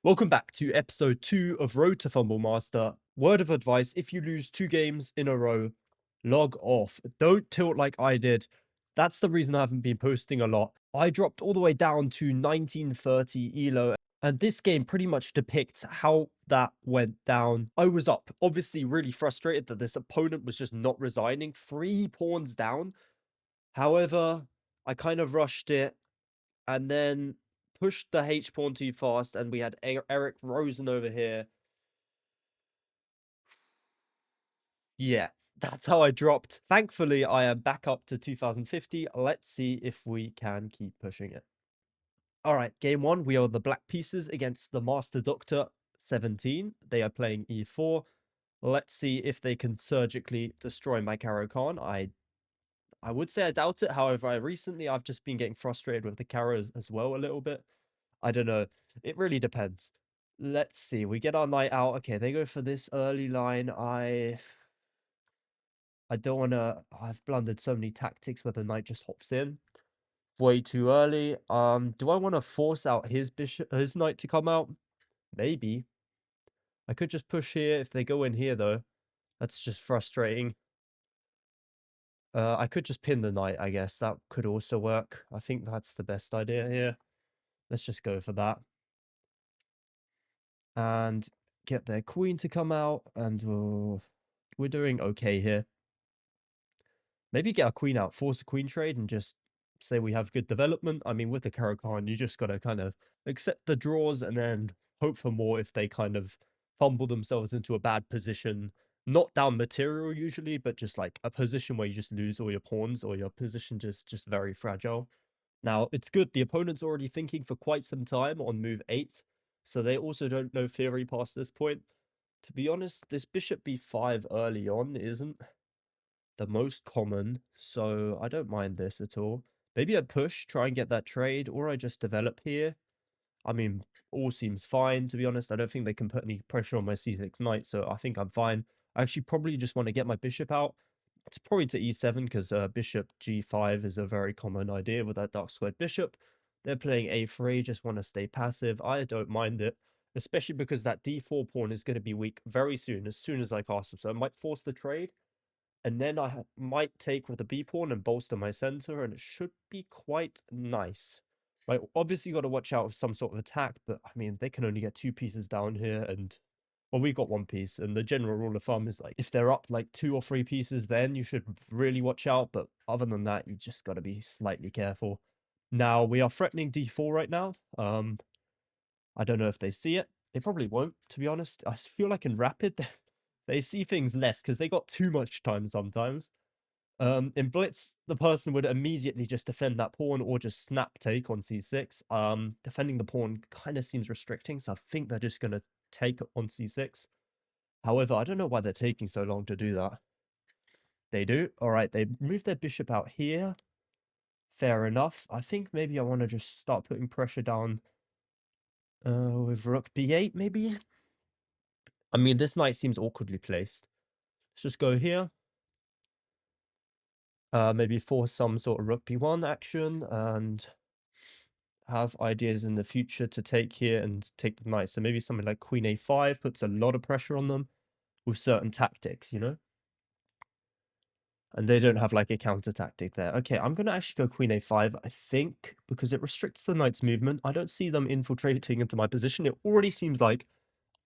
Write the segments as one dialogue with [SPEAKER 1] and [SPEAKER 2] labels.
[SPEAKER 1] Welcome back to episode 2 of Road to Fumble Master. Word of advice, if you lose 2 games in a row, log off. Don't tilt like I did. That's the reason I haven't been posting a lot. I dropped all the way down to 1930 elo, and this game pretty much depicts how that went down. I was up, obviously really frustrated that this opponent was just not resigning. 3 pawns down. However, I kind of rushed it and then pushed the H pawn too fast, and we had Eric Rosen over here. Yeah, that's how I dropped. Thankfully, I am back up to 2050. Let's see if we can keep pushing it. All right, game one, we are the black pieces against the Master Doctor 17. They are playing e4. Let's see if they can surgically destroy my Caro Khan. I would say I doubt it. However, I've just been getting frustrated with the Caro as well a little bit. I don't know. It really depends. Let's see. We get our knight out. Okay, they go for this early line. I don't want to. I've blundered so many tactics where the knight just hops in way too early. Do I want to force out his knight to come out? Maybe. I could just push here if they go in here though. That's just frustrating. I could just pin the knight, I guess. That could also work. I think that's the best idea here. Let's just go for that. And get their queen to come out, and we're doing okay here. Maybe get our queen out, force a queen trade, and just say we have good development. I mean, with the Caro Khan, you just got to kind of accept the draws and then hope for more if they kind of fumble themselves into a bad position. Not down material usually, but just like a position where you just lose all your pawns or your position just very fragile. Now, it's good. The opponent's already thinking for quite some time on move 8, so they also don't know theory past this point. To be honest, this bishop b5 early on isn't the most common, so I don't mind this at all. Maybe I push, try and get that trade, or I just develop here. I mean, all seems fine, to be honest. I don't think they can put any pressure on my c6 knight, so I think I'm fine. I actually probably just want to get my bishop out. It's probably to e7 because bishop g5 is a very common idea with that dark squared bishop. They're playing a3, just want to stay passive. I don't mind it, especially because that d4 pawn is going to be weak very soon, as soon as I castle. So I might force the trade, and then I might take with the b pawn and bolster my center, and it should be quite nice. Right, obviously got to watch out for some sort of attack, but I mean, they can only get 2 pieces down here, and well, we got 1 piece, and the general rule of thumb is like if they're up like 2 or 3 pieces, then you should really watch out. But other than that, you just got to be slightly careful. Now we are threatening d4 right now. I don't know if they see it. They probably won't, to be honest. I feel like in rapid, they see things less because they got too much time sometimes. In blitz, the person would immediately just defend that pawn or just snap take on c6. Defending the pawn kind of seems restricting, so I think they're just going to take on c6. However, I don't know why they're taking so long to do that. They do. All right, they move their bishop out here. Fair enough. I think maybe I want to just start putting pressure down with rook b8, maybe? I mean, this knight seems awkwardly placed. Let's just go here. Maybe force some sort of rook b1 action and have ideas in the future to take here and take the knight. So maybe something like queen a5 puts a lot of pressure on them with certain tactics, you know? And they don't have like a counter tactic there. Okay, I'm going to actually go queen a5, I think, because it restricts the knight's movement. I don't see them infiltrating into my position. It already seems like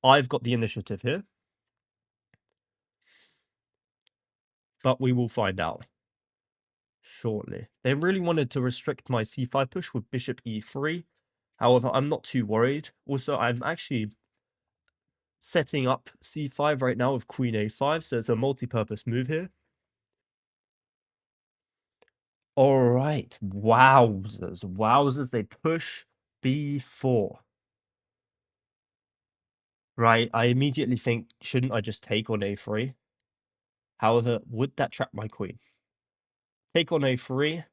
[SPEAKER 1] I've got the initiative here. But we will find out shortly. They really wanted to restrict my c5 push with bishop e3. However, I'm not too worried. Also, I'm actually setting up c5 right now with queen a5, so it's a multi-purpose move here. All right, wowzers, wowzers, they push b4. Right, I immediately think, shouldn't I just take on a3? However, would that trap my queen? Take on a3.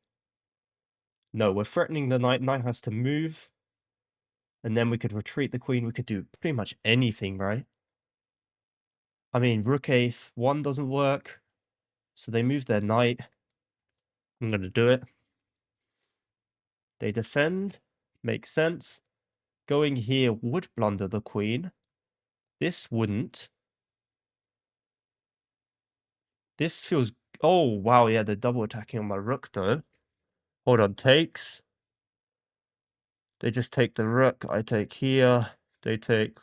[SPEAKER 1] No, we're threatening the knight. Knight has to move. And then we could retreat the queen. We could do pretty much anything, right? I mean, rook a1 doesn't work. So they move their knight. I'm going to do it. They defend. Makes sense. Going here would blunder the queen. This wouldn't. This feels... Oh, wow, yeah, they're double attacking on my rook, though. Hold on, takes. They just take the rook. I take here. They take.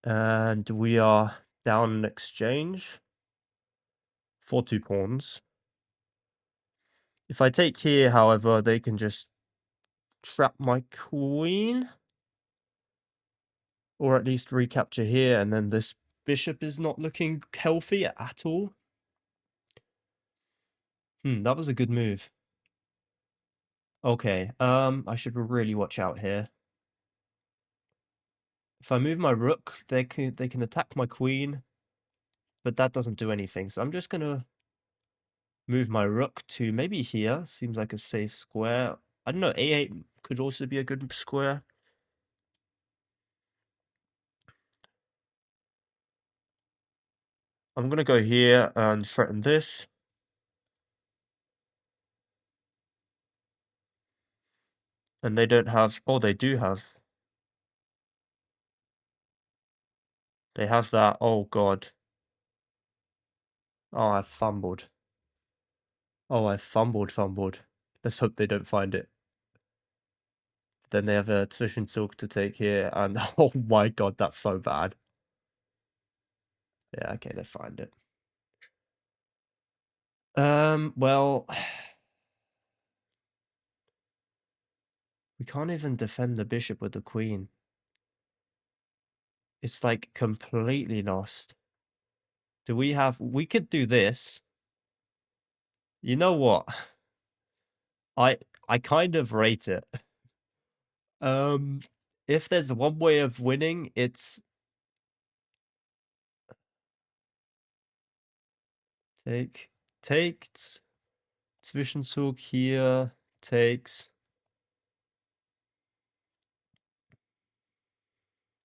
[SPEAKER 1] And we are down in exchange for 2 pawns. If I take here, however, they can just trap my queen. Or at least recapture here, and then this bishop is not looking healthy at all. That was a good move. Okay, I should really watch out here. If I move my rook, they can attack my queen, but that doesn't do anything. So I'm just gonna move my rook to maybe here. Seems like a safe square. I don't know, a8 could also be a good square. I'm gonna go here and threaten this. And they don't have... Oh, they do have... They have that. Oh, God. Oh, I fumbled. Oh, I fumbled. Let's hope they don't find it. Then they have a Tsushin Silk to take here, and oh my god, that's so bad. Yeah, okay, they find it. Well... We can't even defend the bishop with the queen. It's like completely lost. Do we have... We could do this. You know what? I kind of rate it. If there's one way of winning, it's... Take... Tsushin Silk here. Takes...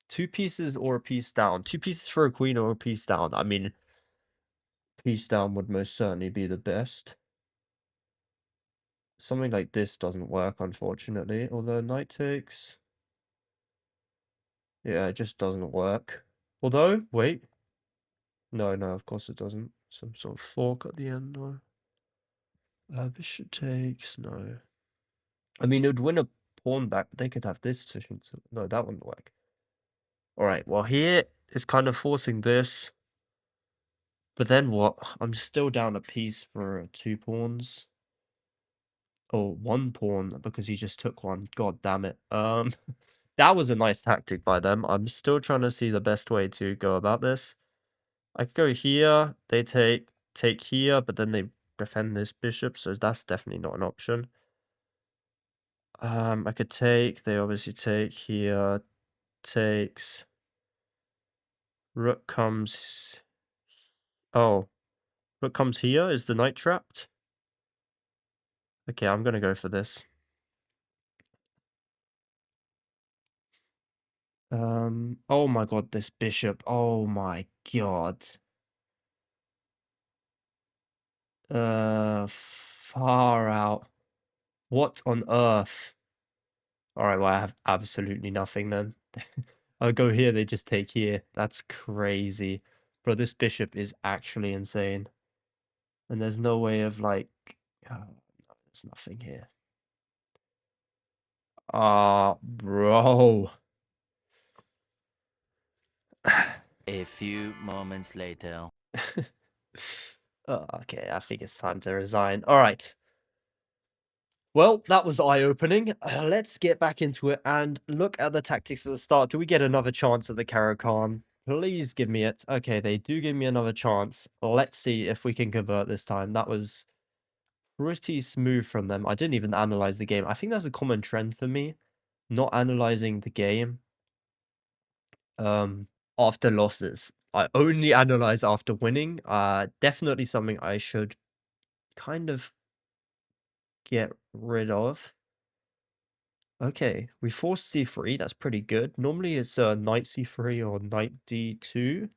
[SPEAKER 1] 2 pieces or a piece down. 2 pieces for a queen or a piece down. I mean, piece down would most certainly be the best. Something like this doesn't work, unfortunately. Although knight takes... Yeah, it just doesn't work. Although, wait. No, of course it doesn't. Some sort of fork at the end, or... bishop takes, no. I mean, it would win a pawn back, but they could have this position. So... No, that wouldn't work. Alright, well, here is kind of forcing this. But then what? I'm still down a piece for 2 pawns. Or 1 pawn, because he just took one. God damn it. That was a nice tactic by them. I'm still trying to see the best way to go about this. I could go here. They take here, but then they defend this bishop, so that's definitely not an option. I could take. They obviously take here. Takes. Rook comes... Oh. Rook comes here. Is the knight trapped? Okay, I'm gonna go for this. Oh my god, this bishop. Oh my god. Far out. What on earth? Alright, well, I have absolutely nothing then. I'll go here, they just take here. That's crazy. Bro, this bishop is actually insane. And there's no way of, like... Oh, no, there's nothing here. Ah, bro.
[SPEAKER 2] A few moments later.
[SPEAKER 1] Oh, okay, I think it's time to resign. Alright. Well, that was eye-opening. Let's get back into it and look at the tactics at the start. Do we get another chance at the Caro-Kann? Please give me it. Okay, they do give me another chance. Let's see if we can convert this time. That was pretty smooth from them. I didn't even analyze the game. I think that's a common trend for me, not analyzing the game after losses. I only analyze after winning. Definitely something I should kind of get rid of. Okay, we forced c3, that's pretty good. Normally it's knight c3 or knight d2,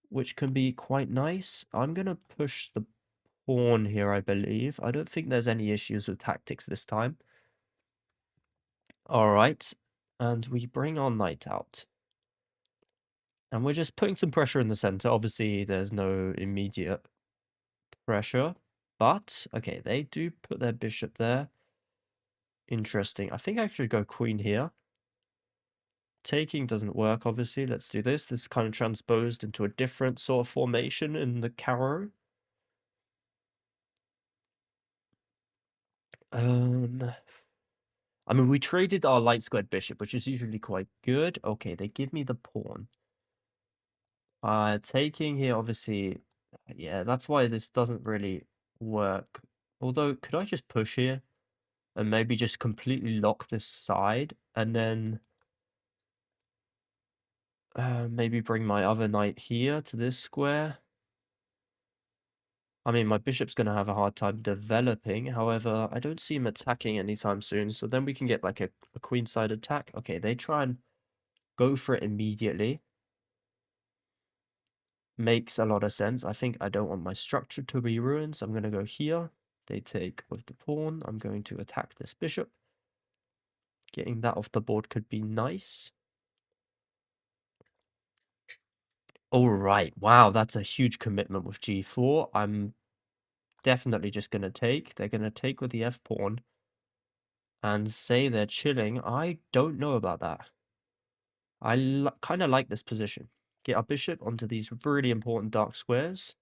[SPEAKER 1] which can be quite nice. I'm going to push the pawn here, I believe. I don't think there's any issues with tactics this time. All right, and we bring our knight out. And we're just putting some pressure in the center. Obviously, there's no immediate pressure. But, okay, they do put their bishop there. Interesting. I think I should go queen here. Taking doesn't work, obviously. Let's do this. This is kind of transposed into a different sort of formation in the carrow. I mean, we traded our light squared bishop, which is usually quite good. Okay, they give me the pawn. Taking here, obviously, yeah, that's why this doesn't really work. Although, could I just push here and maybe just completely lock this side and then maybe bring my other knight here to this square? I mean, my bishop's going to have a hard time developing. However, I don't see him attacking anytime soon. So then we can get like a queenside attack. Okay, they try and go for it immediately. Makes a lot of sense. I think I don't want my structure to be ruined, so I'm going to go here. They take with the pawn. I'm going to attack this bishop. Getting that off the board could be nice. All right. Wow, that's a huge commitment with g4. I'm definitely just going to take. They're going to take with the f-pawn and say they're chilling. I don't know about that. I kind of like this position. Get our bishop onto these really important dark squares.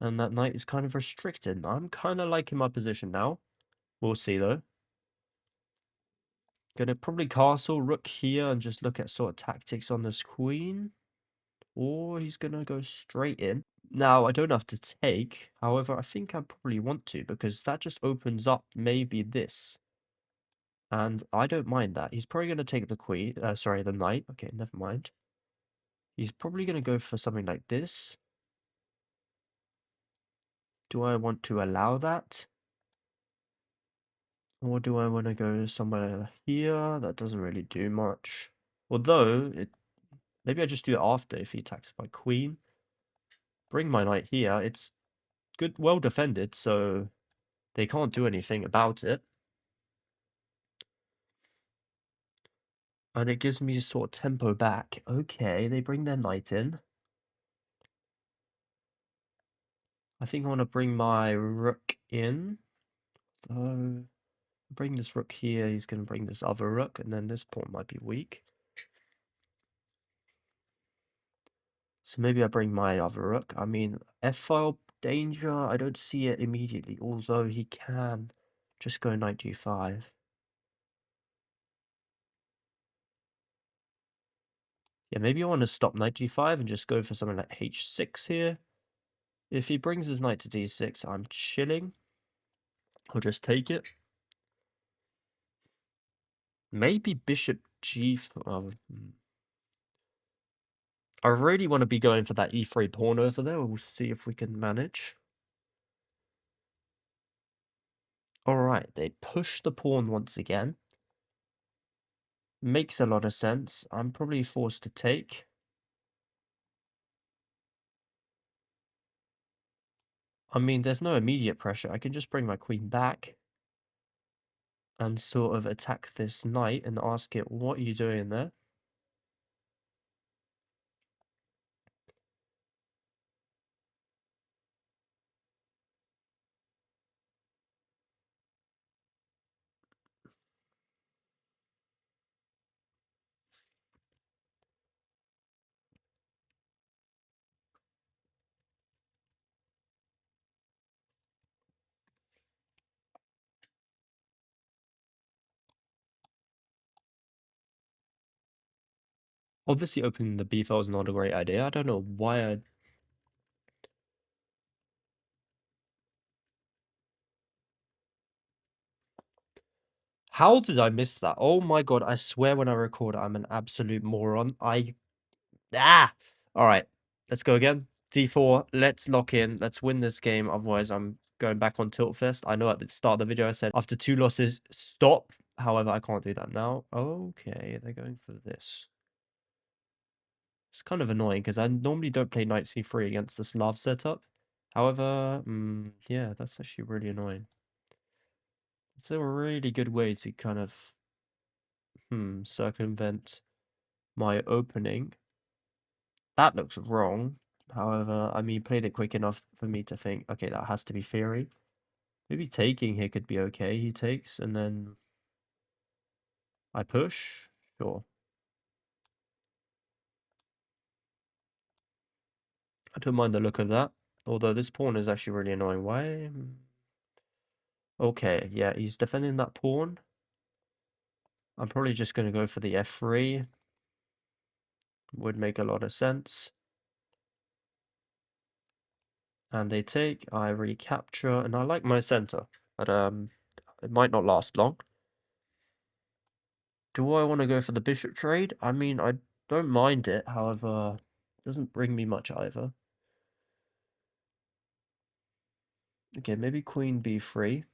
[SPEAKER 1] And that knight is kind of restricted. I'm kind of liking my position now. We'll see, though. Gonna probably castle rook here and just look at sort of tactics on this queen. Or he's gonna go straight in. Now, I don't have to take. However, I think I probably want to because that just opens up maybe this. And I don't mind that. He's probably gonna take the queen. Sorry, the knight. Okay, never mind. He's probably gonna go for something like this. Do I want to allow that? Or do I want to go somewhere here? That doesn't really do much. Although, maybe I just do it after if he attacks my queen. Bring my knight here. It's good, well defended, so they can't do anything about it. And it gives me sort of tempo back. Okay, they bring their knight in. I think I want to bring my rook in. So, bring this rook here. He's going to bring this other rook, and then this pawn might be weak. So maybe I bring my other rook. I mean, f-file danger, I don't see it immediately, although he can just go knight g5. Yeah, maybe I want to stop knight g5 and just go for something like h6 here. If he brings his knight to d6, I'm chilling. I'll just take it. Maybe bishop g4. I really want to be going for that e3 pawn over there. We'll see if we can manage. Alright, they push the pawn once again. Makes a lot of sense. I'm probably forced to take. I mean, there's no immediate pressure. I can just bring my queen back and sort of attack this knight and ask it, what are you doing there? Obviously, opening the b file is not a great idea. I don't know why I... How did I miss that? Oh my god, I swear when I record, I'm an absolute moron. Alright, let's go again. D4, let's lock in. Let's win this game. Otherwise, I'm going back on Tilt Fest. I know at the start of the video I said after 2 losses, stop. However, I can't do that now. Okay, they're going for this. It's kind of annoying because I normally don't play knight c3 against the Slav setup. However, yeah, that's actually really annoying. It's a really good way to kind of Circumvent my opening. That looks wrong. However, I mean, played it quick enough for me to think, okay, that has to be theory. Maybe taking here could be okay. He takes, and then I push. Sure. I don't mind the look of that. Although this pawn is actually really annoying. Why? Okay, yeah, he's defending that pawn. I'm probably just going to go for the f3. Would make a lot of sense. And they take, I recapture, and I like my center. But it might not last long. Do I want to go for the bishop trade? I mean, I don't mind it. However, it doesn't bring me much either. Okay, maybe queen b3.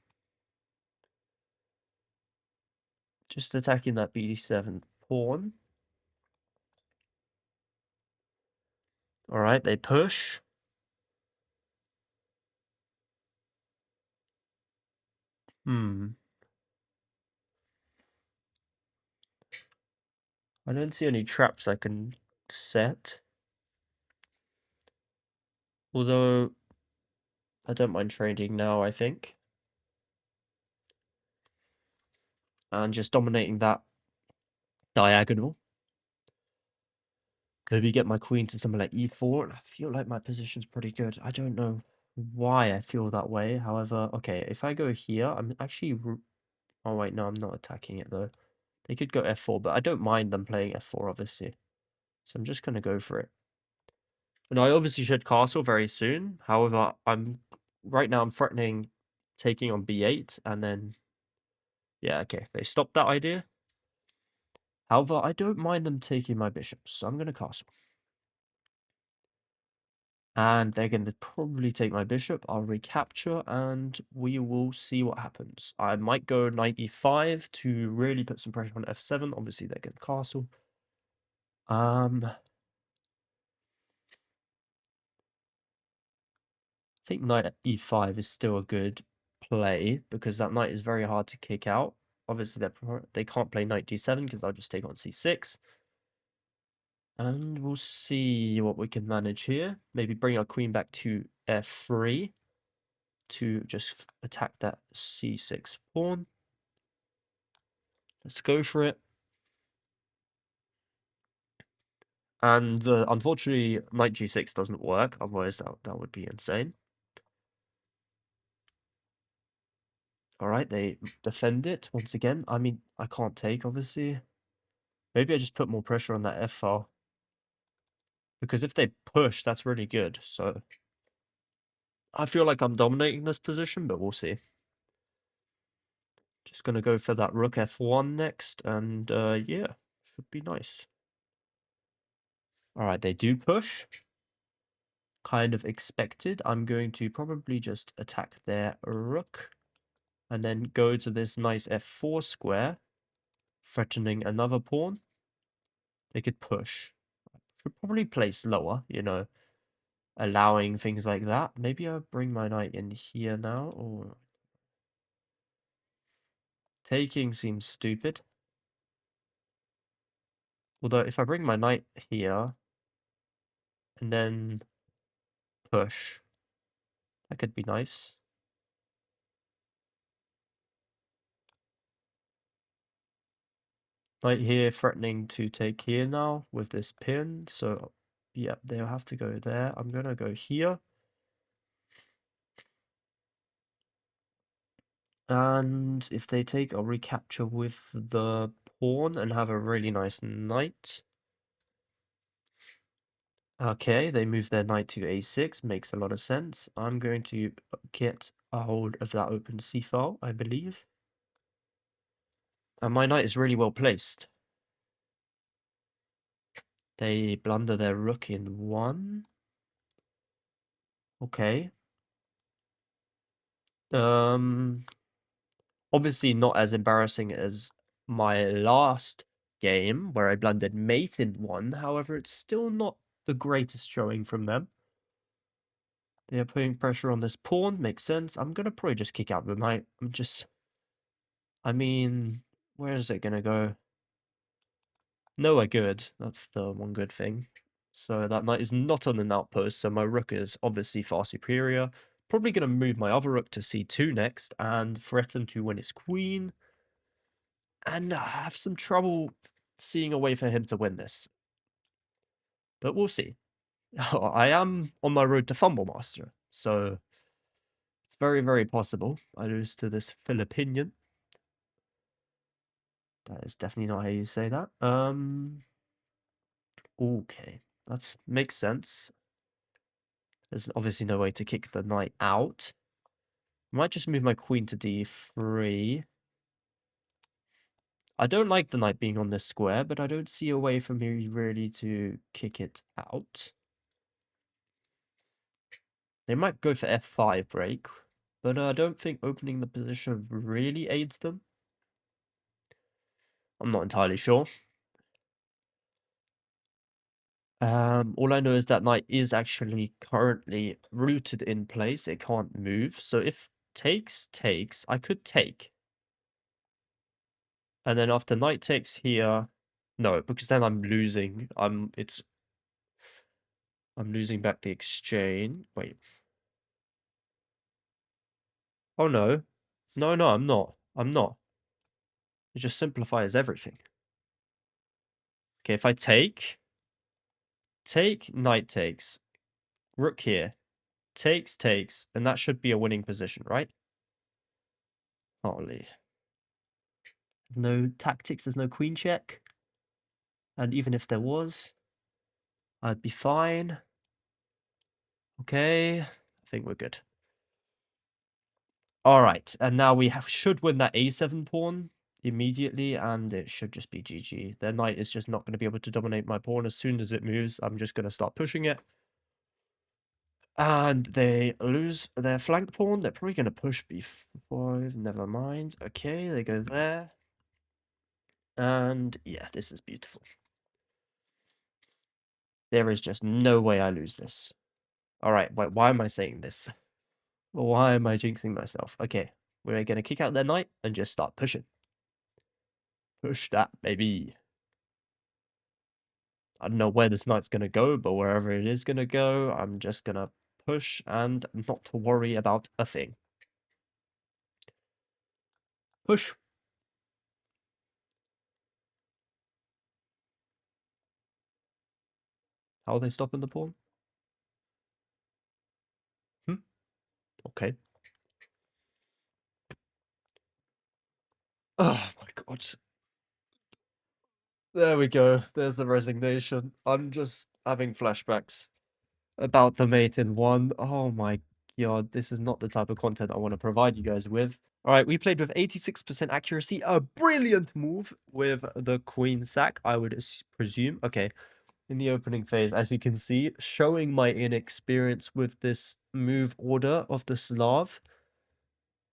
[SPEAKER 1] Just attacking that b7 pawn. All right, they push. I don't see any traps I can set. Although, I don't mind trading now, I think. And just dominating that diagonal. Maybe get my queen to something like e4, and I feel like my position's pretty good. I don't know why I feel that way. However, okay, if I go here, I'm actually... Oh, wait, no, I'm not attacking it, though. They could go f4, but I don't mind them playing f4, obviously. So I'm just going to go for it. And I obviously should castle very soon. However, right now I'm threatening taking on b8, and then... Yeah, okay, they stopped that idea. However, I don't mind them taking my bishops, so I'm going to castle. And they're going to probably take my bishop. I'll recapture, and we will see what happens. I might go knight e5 to really put some pressure on f7. Obviously, they're going to castle. I think knight at e5 is still a good play, because that knight is very hard to kick out. Obviously, they can't play knight d7, because I'll just take on c6. And we'll see what we can manage here. Maybe bring our queen back to f3 to just attack that c6 pawn. Let's go for it. And unfortunately, knight g6 doesn't work. Otherwise, that would be insane. All right, they defend it once again. I mean, I can't take, obviously. Maybe I just put more pressure on that f file. Because if they push, that's really good. So I feel like I'm dominating this position, but we'll see. Just going to go for that rook f1 next. And yeah, should be nice. All right, they do push. Kind of expected. I'm going to probably just attack their rook. And then go to this nice f4 square. Threatening another pawn. They could push. Should probably play slower, you know. Allowing things like that. Maybe I'll bring my knight in here now. Or taking seems stupid. Although if I bring my knight here and then push, that could be nice. Knight here threatening to take here now with this pin. So yeah, they'll have to go there. I'm gonna go here. And if they take, I'll recapture with the pawn and have a really nice knight. Okay, they move their knight to a6, makes a lot of sense. I'm going to get a hold of that open c file, I believe. And my knight is really well placed. They blunder their rook in one. Okay. Obviously not as embarrassing as my last game where I blundered mate in one. However, it's still not the greatest showing from them. They are putting pressure on this pawn, makes sense. I'm gonna probably just kick out the knight. I mean, where is it gonna go? No, we're good. That's the one good thing. So that knight is not on an outpost, so my rook is obviously far superior. Probably going to move my other rook to c2 next and threaten to win its queen. And have some trouble seeing a way for him to win this. But we'll see. I am on my road to Fumble Master, so it's very, very possible I lose to this Filipinian. That is definitely not how you say that. Okay, that makes sense. There's obviously no way to kick the knight out. Might just move my queen to d3. I don't like the knight being on this square, but I don't see a way for me really to kick it out. They might go for f5 break, but I don't think opening the position really aids them. I'm not entirely sure. All I know is that knight is actually currently rooted in place. It can't move. So if takes, I could take. And then after knight takes here, no, because then I'm losing. I'm losing back the exchange. Wait. Oh no. No, I'm not. I'm not. It just simplifies everything. Okay, if I take, knight takes, rook here, takes, and that should be a winning position, right? Holy. No tactics, there's no queen check. And even if there was, I'd be fine. Okay, I think we're good. All right, and now we should win that a7 pawn immediately, and it should just be GG. Their knight is just not going to be able to dominate my pawn. As soon as it moves, I'm just going to start pushing it. And they lose their flank pawn. They're probably going to push b5. Never mind. Okay, they go there. And yeah, this is beautiful. There is just no way I lose this. All right, wait, why am I saying this? Why am I jinxing myself? Okay, we're going to kick out their knight and just start pushing. Push that, baby. I don't know where this knight's going to go, but wherever it is going to go, I'm just going to push and not to worry about a thing. Push. How are they stopping the pawn? Okay. Oh my god. There we go. There's the resignation. I'm just having flashbacks about the mate in one. Oh my god, this is not the type of content I want to provide you guys with. All right, we played with 86% accuracy. A brilliant move with the queen sack, I would presume. Okay, in the opening phase, as you can see, showing my inexperience with this move order of the Slav.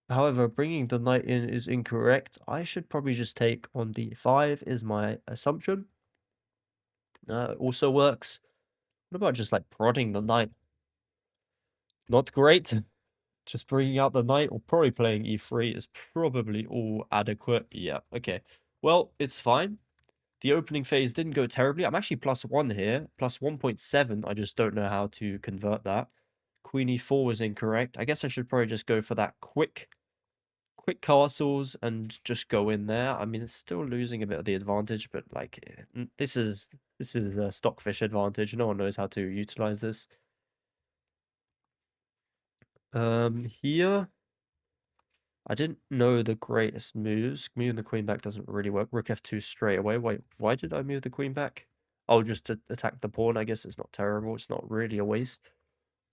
[SPEAKER 1] However, bringing the knight in is incorrect. I should probably just take on d5 is my assumption. Also works. What about just like prodding the knight? Not great. Just bringing out the knight or probably playing e3 is probably all adequate. Yeah, okay. Well, it's fine. The opening phase didn't go terribly. I'm actually +1 here. Plus 1.7. I just don't know how to convert that. Queen e4 was incorrect. I guess I should probably just go for that quick castles and just go in there. I mean, it's still losing a bit of the advantage, but like this is a stockfish advantage. No one knows how to utilize this. Here I didn't know the greatest moves. Moving the queen back doesn't really work. Rook f2 straight away. Wait, why did I move the queen back? Oh, just to attack the pawn. I guess it's not terrible. It's not really a waste.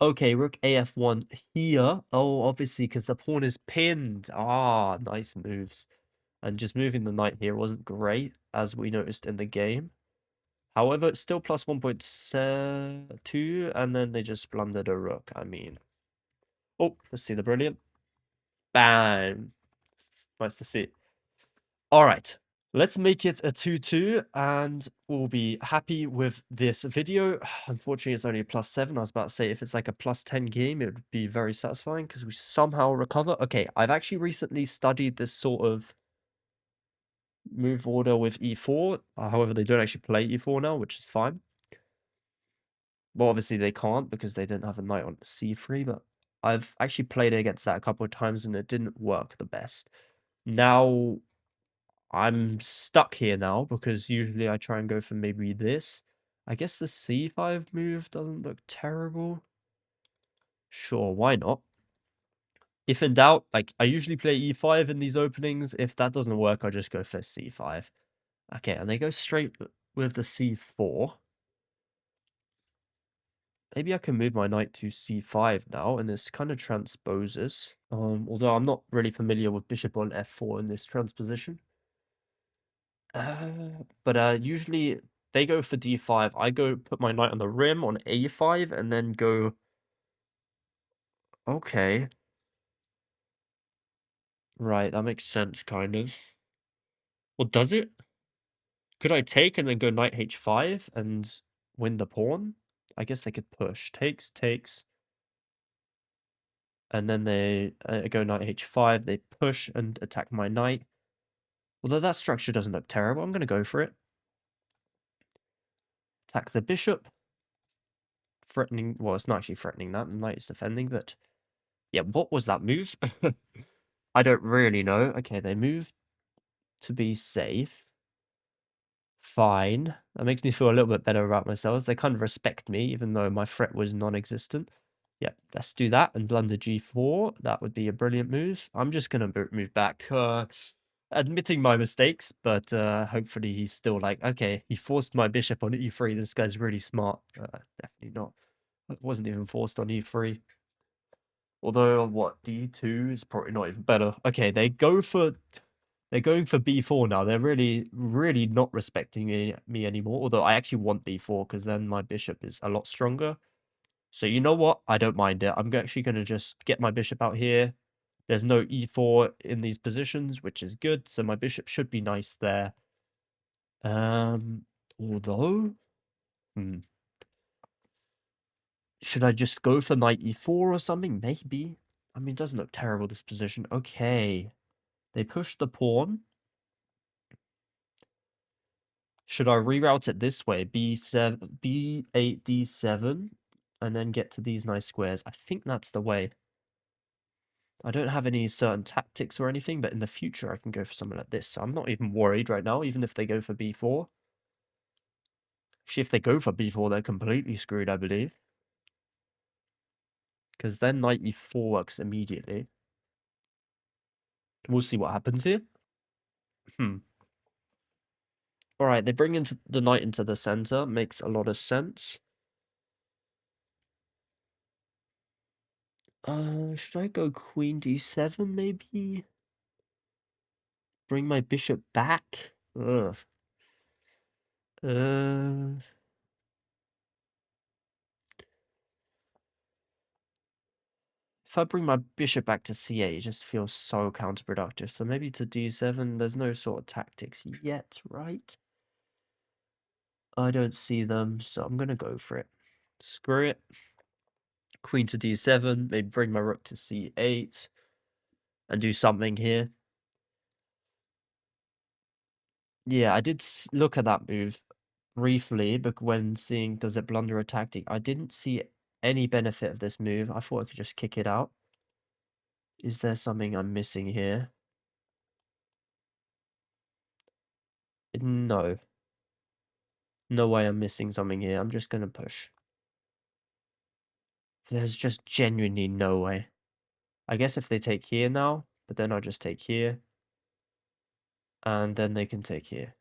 [SPEAKER 1] Okay, rook af1 here. Oh, obviously, because the pawn is pinned. Ah, nice moves. And just moving the knight here wasn't great, as we noticed in the game. However, it's still plus 1.2, and then they just blundered a rook. I mean... Oh, let's see the brilliant. Bam! It's nice to see. All right, let's make it a 2-2, and we'll be happy with this video. Unfortunately, it's only a +7. I was about to say, if it's like a +10 game, it would be very satisfying, because we somehow recover. Okay, I've actually recently studied this sort of move order with e4. However, they don't actually play e4 now, which is fine. Well, obviously they can't because they didn't have a knight on c3, but I've actually played against that a couple of times and it didn't work the best. Now I'm stuck here now because usually I try and go for maybe this. I guess the c5 move doesn't look terrible. Sure, why not? If in doubt, like I usually play e5 in these openings. If that doesn't work, I just go for c5. Okay, and they go straight with the c4. Maybe I can move my knight to c5 now, and this kind of transposes. Although I'm not really familiar with bishop on f4 in this transposition. But usually they go for d5. I go put my knight on the rim on a5, and then go. Okay. Right, that makes sense, kind of. Well, does it? Could I take and then go knight h5 and win the pawn? I guess they could push. Takes, takes. And then they go knight h5. They push and attack my knight. Although that structure doesn't look terrible, I'm going to go for it. Attack the bishop. Threatening. Well, it's not actually threatening that. The knight is defending, but yeah, what was that move? I don't really know. Okay, they move to be safe. Fine. That makes me feel a little bit better about myself. They kind of respect me, even though my threat was non-existent. Yep, let's do that and blunder g4. That would be a brilliant move. I'm just going to move back, admitting my mistakes, but hopefully he's still like, okay, he forced my bishop on e3. This guy's really smart. Definitely not. It wasn't even forced on e3. Although, what, d2 is probably not even better. Okay, they're going for b4 now. They're really, really not respecting me anymore. Although I actually want b4 because then my bishop is a lot stronger. So you know what? I don't mind it. I'm actually going to just get my bishop out here. There's no e4 in these positions, which is good. So my bishop should be nice there. Although, should I just go for knight e4 or something? Maybe. I mean, it doesn't look terrible, this position. Okay. They push the pawn. Should I reroute it this way? B7, B8, D7, and then get to these nice squares. I think that's the way. I don't have any certain tactics or anything, but in the future I can go for something like this. So I'm not even worried right now, even if they go for b4. Actually, if they go for b4, they're completely screwed, I believe. Because then knight e4 works immediately. We'll see what happens here. Alright, they bring into the knight into the center. Makes a lot of sense. Should I go queen d7 maybe? Bring my bishop back? Ugh. If I bring my bishop back to c8, it just feels so counterproductive. So maybe to d7, there's no sort of tactics yet, right? I don't see them, so I'm going to go for it. Screw it. Queen to d7, maybe bring my rook to c8 and do something here. Yeah, I did look at that move briefly, but when seeing does it blunder a tactic, I didn't see any benefit of this move. I thought I could just kick it out. Is there something I'm missing here? No. No way I'm missing something here. I'm just going to push. There's just genuinely no way. I guess if they take here now, but then I'll just take here. And then they can take here.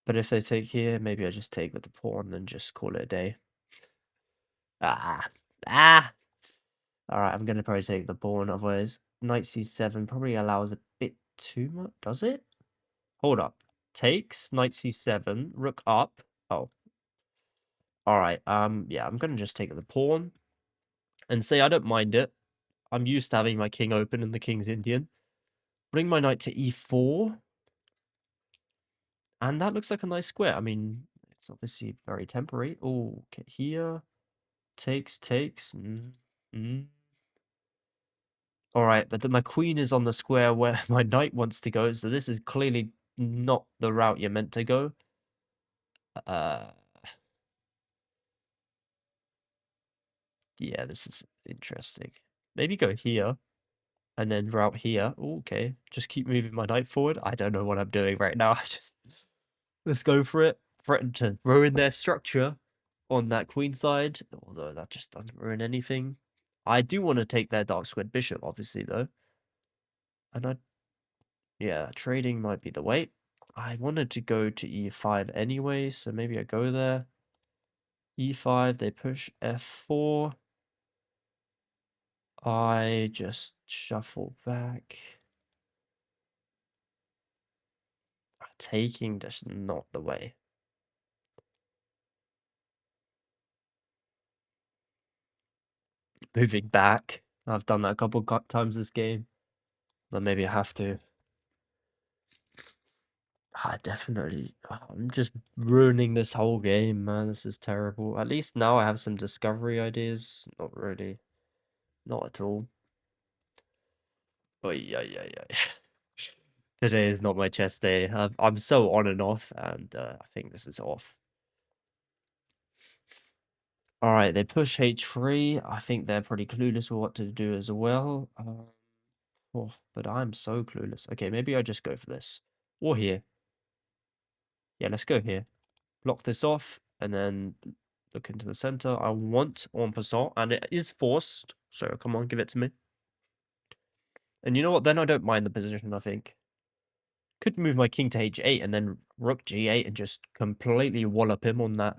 [SPEAKER 1] But if they take here, maybe I just take with the pawn and just call it a day. Ah. Alright, I'm going to probably take the pawn, otherwise knight c7 probably allows a bit too much, does it? Hold up. Takes, knight c7, rook up. Oh. Alright, yeah, I'm going to just take the pawn and say I don't mind it. I'm used to having my king open and the king's Indian. Bring my knight to e4. And that looks like a nice square. I mean, it's obviously very temporary. Oh, okay, here. Takes. Mm. All right, but then my queen is on the square where my knight wants to go, so this is clearly not the route you're meant to go. Uh, yeah, this is interesting. Maybe go here and then route here. Ooh, okay, just keep moving my knight forward. I don't know what I'm doing right now. I just let's go for it. Threaten to ruin their structure on that queen side, although that just doesn't ruin anything. I do want to take their dark squared bishop, obviously, though. And yeah, trading might be the way. I wanted to go to e5 anyway, so maybe I go there. e5, they push f4. I just shuffle back. Taking just not the way. Moving back. I've done that a couple times this game. But maybe I have to. Definitely. I'm just ruining this whole game, man. This is terrible. At least now I have some discovery ideas. Not really. Not at all. But yeah. Today is not my chess day. I'm so on and off, and I think this is off. All right, they push h3. I think they're pretty clueless with what to do as well. Oh, but I'm so clueless. Okay, maybe I just go for this. Or here. Yeah, let's go here. Block this off, and then look into the center. I want en passant, and it is forced. So come on, give it to me. And you know what? Then I don't mind the position, I think. Could move my king to h8 and then rook g8 and just completely wallop him on that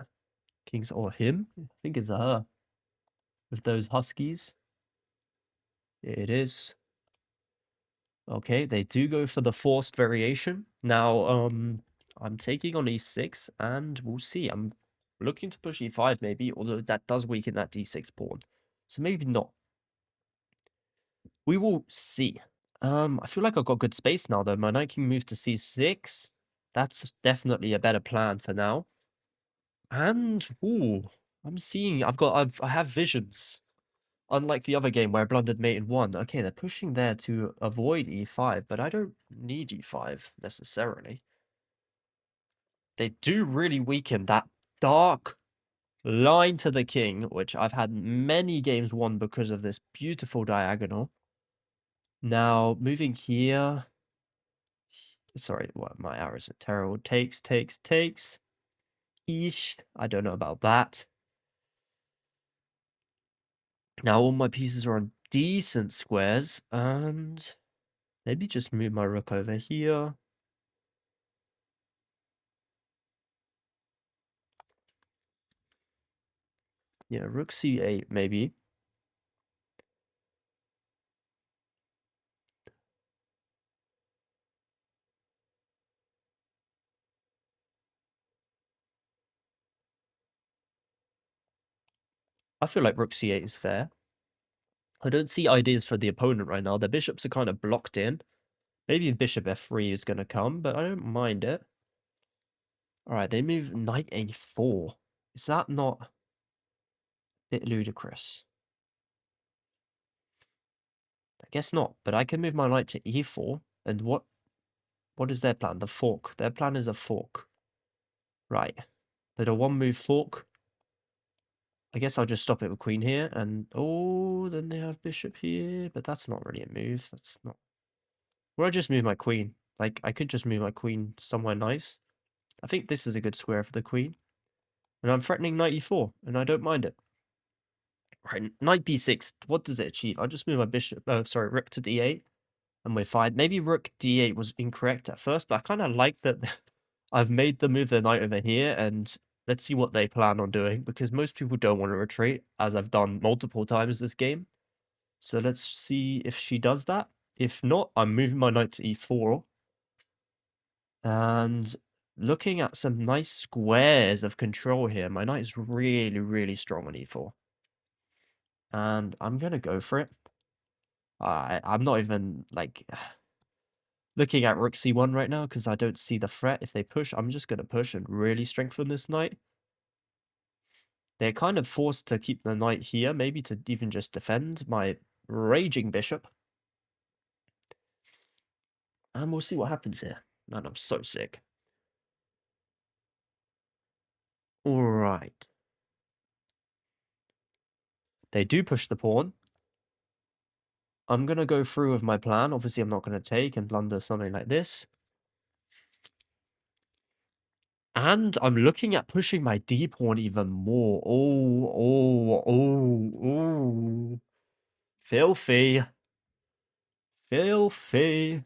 [SPEAKER 1] king's or him. I think it's her with those huskies. It is. Okay, they do go for the forced variation. Now, I'm taking on e6, and we'll see. I'm looking to push e5 maybe, although that does weaken that d6 pawn. So maybe not. We will see. I feel like I've got good space now, though. My knight can move to c6. That's definitely a better plan for now. And, ooh, I have visions. Unlike the other game where I blundered mate in 1. Okay, they're pushing there to avoid e5, but I don't need e5 necessarily. They do really weaken that dark line to the king, which I've had many games won because of this beautiful diagonal. Now, moving here... Sorry, what my arrows are terrible. Takes. Eesh, I don't know about that. Now all my pieces are on decent squares, and maybe just move my rook over here. Yeah, rook c8 maybe. I feel like rook c8 is fair. I don't see ideas for the opponent right now. The bishops are kind of blocked in. Maybe bishop f3 is going to come, but I don't mind it. All right, they move knight a4. Is that not a bit ludicrous? I guess not, but I can move my knight to e4. And what is their plan? The fork. Their plan is a fork. Right. But a one-move fork. I guess I'll just stop it with queen here. And, oh, then they have bishop here. But that's not really a move. That's not... Or I just move my queen. Like, I could just move my queen somewhere nice. I think this is a good square for the queen. And I'm threatening knight e4, and I don't mind it. Right, knight b6, what does it achieve? I'll just move my bishop, rook to d8, and we're fine. Maybe rook d8 was incorrect at first, but I kind of like that I've made them move their knight over here, and let's see what they plan on doing, because most people don't want to retreat, as I've done multiple times this game. So let's see if she does that. If not, I'm moving my knight to e4. And looking at some nice squares of control here, my knight is really, really strong on e4. And I'm going to go for it. I'm not even, like, looking at rook c1 right now because I don't see the threat. If they push, I'm just going to push and really strengthen this knight. They're kind of forced to keep the knight here, maybe to even just defend my raging bishop. And we'll see what happens here. Man, I'm so sick. Alright. They do push the pawn. I'm going to go through with my plan. Obviously, I'm not going to take and blunder something like this. And I'm looking at pushing my d-pawn even more. Oh. Filthy. Filthy.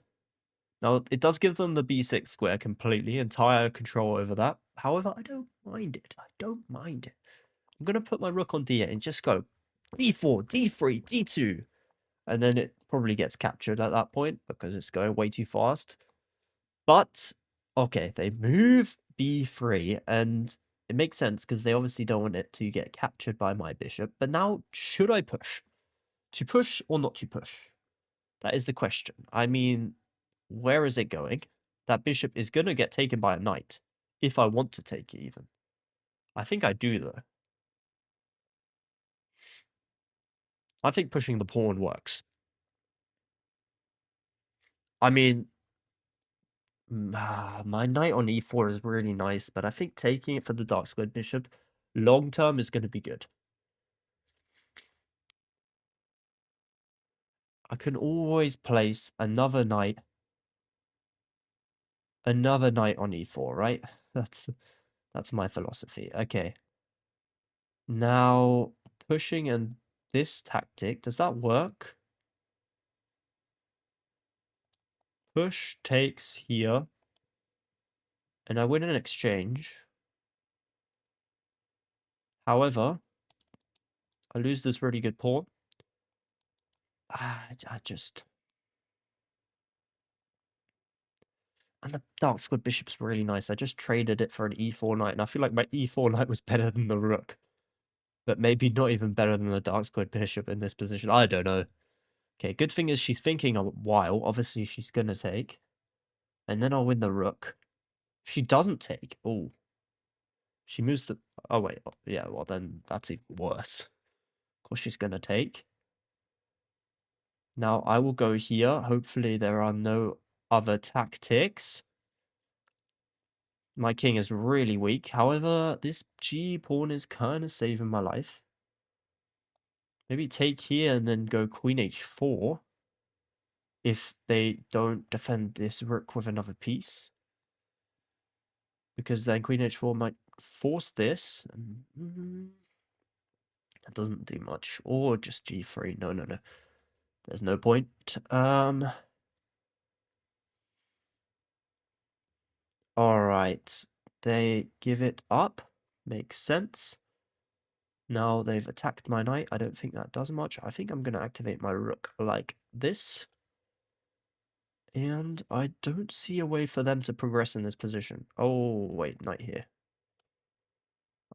[SPEAKER 1] Now, it does give them the b6 square completely, entire control over that. However, I don't mind it. I don't mind it. I'm going to put my rook on d8 and just go d4, d3, d2. And then it probably gets captured at that point because it's going way too fast. But, okay, they move b3, and it makes sense because they obviously don't want it to get captured by my bishop. But now, should I push? To push or not to push? That is the question. I mean, where is it going? That bishop is going to get taken by a knight, if I want to take it even. I think I do, though. I think pushing the pawn works. I mean, my knight on e4 is really nice, but I think taking it for the dark squared bishop long term is going to be good. I can always place another knight on e4, right? That's my philosophy. Okay. Now, pushing and this tactic, does that work? Push takes here, and I win an exchange. However, I lose this really good pawn. I just... And the dark square bishop's really nice. I just traded it for an e4 knight, and I feel like my e4 knight was better than the rook. But maybe not even better than the dark squared bishop in this position. I don't know. Okay, good thing is she's thinking a while. Obviously, she's going to take. And then I'll win the rook. If she doesn't take, oh. She moves the... Oh, wait. Oh, yeah, well, then that's even worse. Of course, she's going to take. Now, I will go here. Hopefully, there are no other tactics. My king is really weak. However, this G pawn is kind of saving my life. Maybe take here and then go queen h4. If they don't defend this rook with another piece. Because then queen h4 might force this. That doesn't do much. Or just g3. No. There's no point. Alright. They give it up. Makes sense. Now they've attacked my knight. I don't think that does much. I think I'm going to activate my rook like this. And I don't see a way for them to progress in this position. Oh, wait, knight here.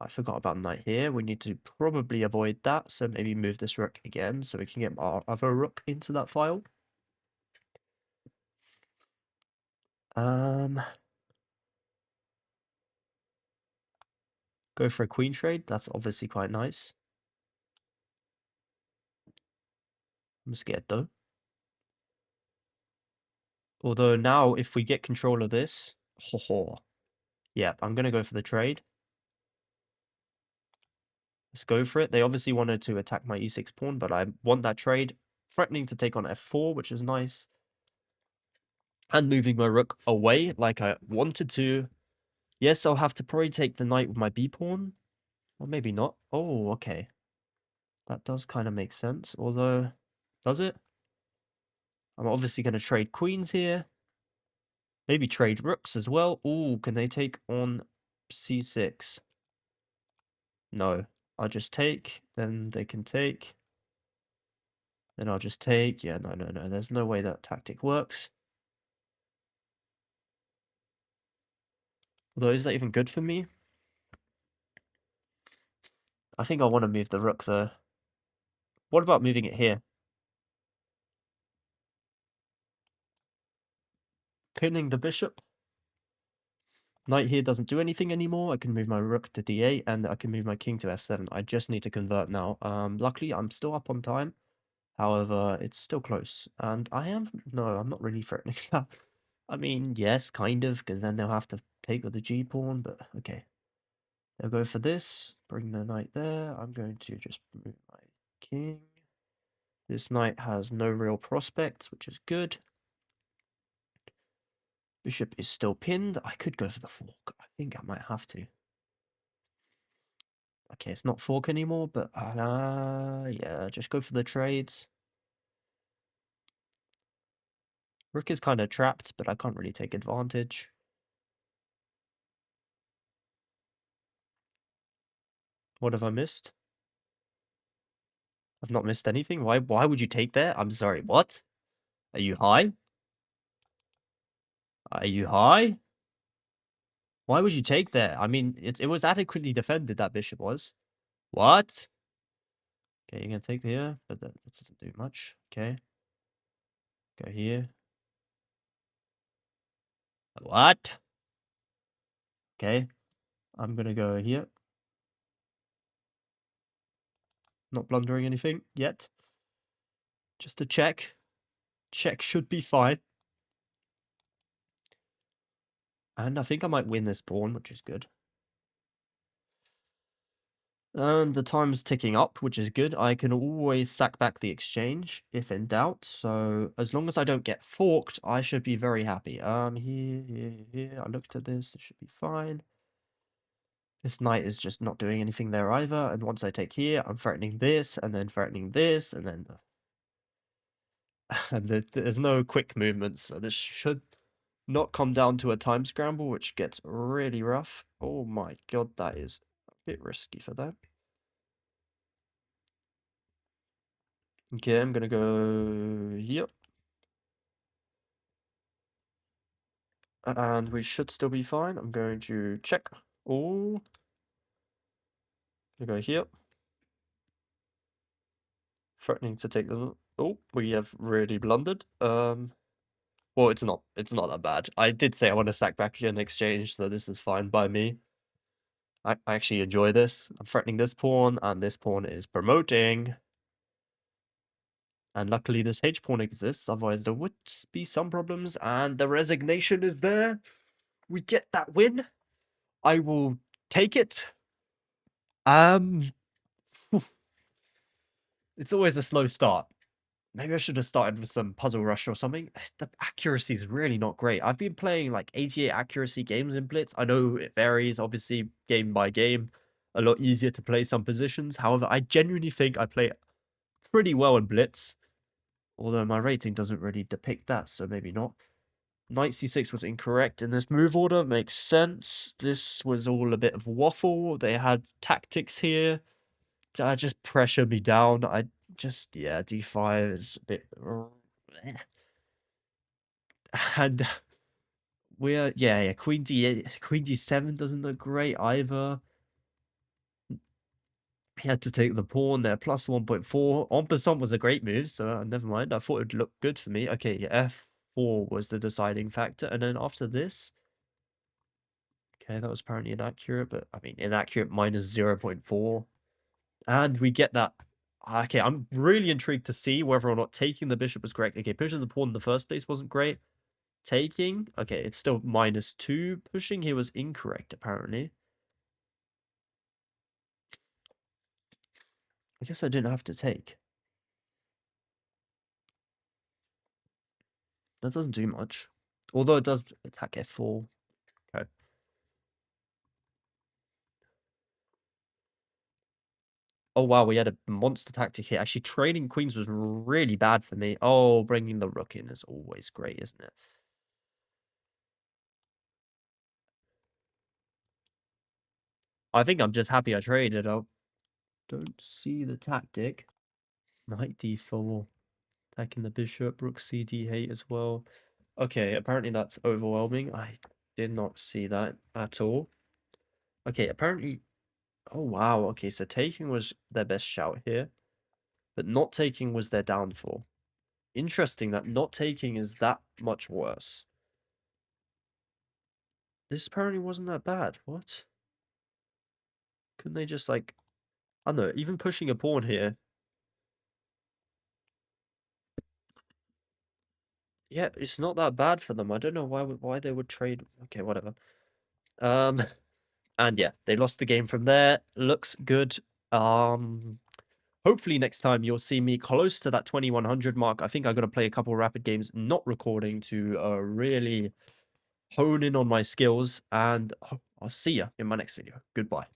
[SPEAKER 1] I forgot about knight here. We need to probably avoid that. So maybe move this rook again so we can get our other rook into that file. Go for a queen trade. That's obviously quite nice. I'm scared though. Although now, if we get control of this, yeah, I'm going to go for the trade. Let's go for it. They obviously wanted to attack my e6 pawn, but I want that trade. Threatening to take on f4, which is nice. And moving my rook away like I wanted to. Yes, I'll have to probably take the knight with my b pawn. Or maybe not. Oh, okay. That does kind of make sense. Although, does it? I'm obviously going to trade queens here. Maybe trade rooks as well. Ooh, can they take on c6? No. I'll just take. Then they can take. Then I'll just take. Yeah, no. There's no way that tactic works. Although, is that even good for me? I think I want to move the rook, though. What about moving it here? Pinning the bishop? Knight here doesn't do anything anymore. I can move my rook to d8, and I can move my king to f7. I just need to convert now. Luckily, I'm still up on time. However, it's still close. And no, I'm not really threatening that. I mean, yes, kind of, because then they'll have to take with the g-pawn, but okay. They'll go for this, bring the knight there. I'm going to just move my king. This knight has no real prospects, which is good. Bishop is still pinned. I could go for the fork. I think I might have to. Okay, it's not fork anymore, but yeah, just go for the trades. Rook is kind of trapped, but I can't really take advantage. What have I missed? I've not missed anything. Why would you take there? I'm sorry, what? Are you high? Are you high? Why would you take there? I mean, it was adequately defended, that bishop was. What? Okay, you're gonna take here, but that doesn't do much. Okay. Go here. What? Okay. I'm gonna go here. Not blundering anything yet. Just a check. Check should be fine. And I think I might win this pawn, which is good. And the time's ticking up, which is good. I can always sack back the exchange if in doubt. So as long as I don't get forked, I should be very happy. Here. I looked at this. It should be fine. This knight is just not doing anything there either. And once I take here, I'm threatening this, and then threatening this, and then... and there's no quick movements, so this should not come down to a time scramble, which gets really rough. Oh my god, that is a bit risky for that. Okay, I'm gonna go here. And we should still be fine. I'm going to check. Oh, gonna go here. Threatening to take the... Oh, we have really blundered. Well, it's not that bad. I did say I want to sack back here in exchange, so this is fine by me. I actually enjoy this. I'm threatening this pawn, and this pawn is promoting. And luckily this h-pawn exists, otherwise there would be some problems, and the resignation is there. We get that win. I will take it. It's always a slow start. Maybe I should have started with some Puzzle Rush or something. The accuracy is really not great. I've been playing like 88 accuracy games in Blitz. I know it varies, obviously, game by game. A lot easier to play some positions. However, I genuinely think I play pretty well in Blitz. Although my rating doesn't really depict that, so maybe not. Knight c6 was incorrect in this move order. Makes sense. This was all a bit of waffle. They had tactics here to just pressure me down. Yeah, d5 is a bit... And yeah, queen d8, queen d7 doesn't look great either. He had to take the pawn there, plus 1.4. En passant was a great move, so never mind. I thought it would look good for me. Okay, yeah, f4 was the deciding factor. And then after this... Okay, that was apparently inaccurate, but I mean, inaccurate minus 0.4. And we get that. Okay, I'm really intrigued to see whether or not taking the bishop was correct. Okay, pushing the pawn in the first place wasn't great. Taking, okay, it's still -2. Pushing here was incorrect, apparently. I guess I didn't have to take. That doesn't do much. Although it does attack f4. Okay. Oh, wow, we had a monster tactic here. Actually, trading queens was really bad for me. Oh, bringing the rook in is always great, isn't it? I think I'm just happy I traded. I don't see the tactic. Knight d4. Attacking the bishop. Rook c d8 as well. Okay, apparently that's overwhelming. I did not see that at all. Okay, apparently... Oh, wow. Okay, so taking was their best shout here. But not taking was their downfall. Interesting that not taking is that much worse. This apparently wasn't that bad. What? Couldn't they just, like... I don't know, even pushing a pawn here. Yeah, it's not that bad for them. I don't know why they would trade. Okay, whatever. And yeah, they lost the game from there. Looks good. Hopefully next time you'll see me close to that 2100 mark. I think I'm gonna play a couple rapid games, not recording, to really hone in on my skills. And I'll see ya in my next video. Goodbye.